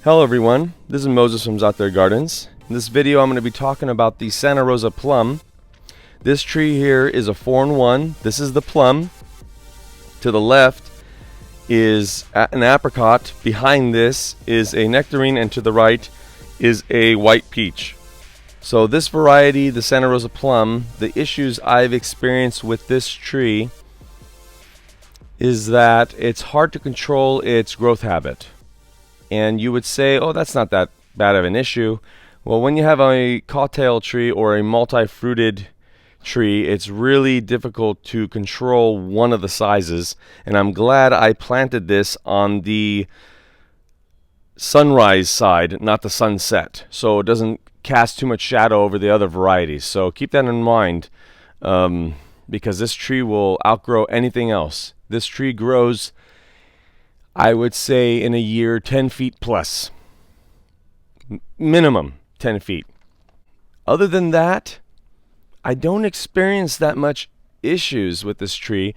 Hello everyone, this is Moses from Zaatar Gardens. In this video I'm going to be talking about the Santa Rosa Plum. This tree here is a 4-in-1. This is the plum. To the left is an apricot. Behind this is a nectarine, and to the right is a white peach. So this variety, the Santa Rosa Plum, the issues I've experienced with this tree is that it's hard to control its growth habit. And you would say, oh, that's not that bad of an issue. Well, when you have a cowtail tree or a multi-fruited tree, it's really difficult to control one of the sizes. And I'm glad I planted this on the sunrise side, not the sunset, so it doesn't cast too much shadow over the other varieties. So keep that in mind, because this tree will outgrow anything else. This tree grows, I would say, in a year 10 feet plus. Minimum 10 feet. Other than that, I don't experience that much issues with this tree.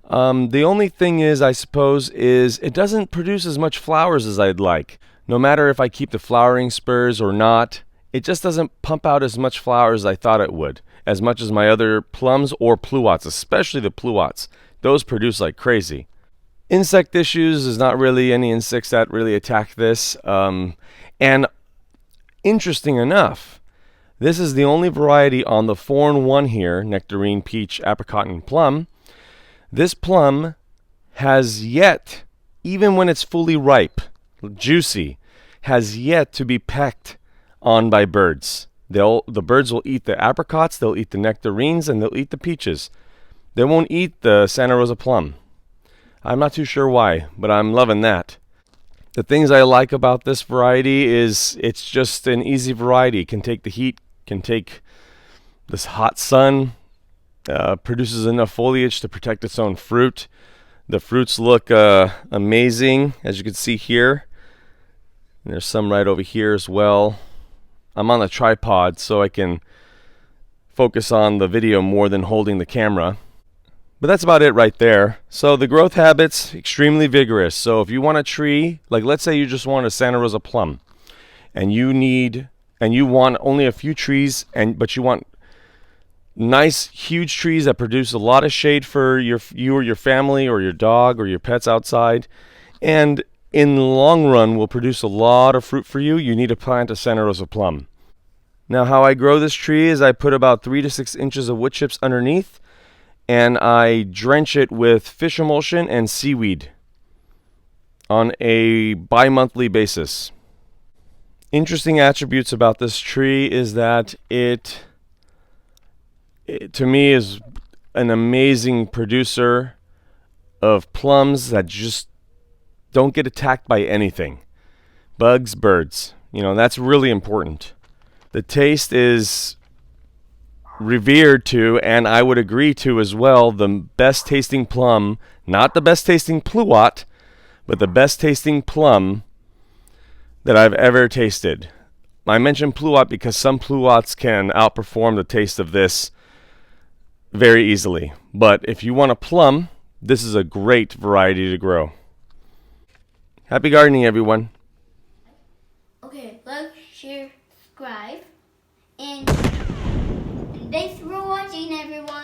The only thing is, I suppose, is it doesn't produce as much flowers as I'd like. No matter if I keep the flowering spurs or not, it just doesn't pump out as much flowers as I thought it would, as much as my other plums or pluots, especially the pluots. Those produce like crazy. Insect issues, is not really any insects that really attack this. And interesting enough, this is the only variety on the 4-in-1 here, nectarine, peach, apricot, and plum. This plum has yet, even when it's fully ripe, juicy, has yet to be pecked on by birds. The birds will eat the apricots, they'll eat the nectarines, and they'll eat the peaches. They won't eat the Santa Rosa Plum. I'm not too sure why, but I'm loving that. The things I like about this variety is it's just an easy variety. Can take the heat, can take this hot sun, produces enough foliage to protect its own fruit. The fruits look amazing, as you can see here. And there's some right over here as well. I'm on a tripod so I can focus on the video more than holding the camera. But that's about it right there. So the growth habits, extremely vigorous. So if you want a tree, like let's say you just want a Santa Rosa Plum, and you want only a few trees, but you want nice huge trees that produce a lot of shade for you or your family or your dog or your pets outside, and in the long run will produce a lot of fruit for you, you need to plant a Santa Rosa Plum. Now how I grow this tree is I put about 3 to 6 inches of wood chips underneath, and I drench it with fish emulsion and seaweed on a bi-monthly basis. Interesting attributes about this tree is that it to me is an amazing producer of plums that just don't get attacked by anything. Bugs, birds. That's really important. The taste is revered to, and I would agree to as well, the best tasting plum, not the best tasting pluot, but the best tasting plum that I've ever tasted. I mention pluot because some pluots can outperform the taste of this very easily. But if you want a plum, this is a great variety to grow. Happy gardening, everyone. Okay, like, share, subscribe, and thanks for watching, everyone.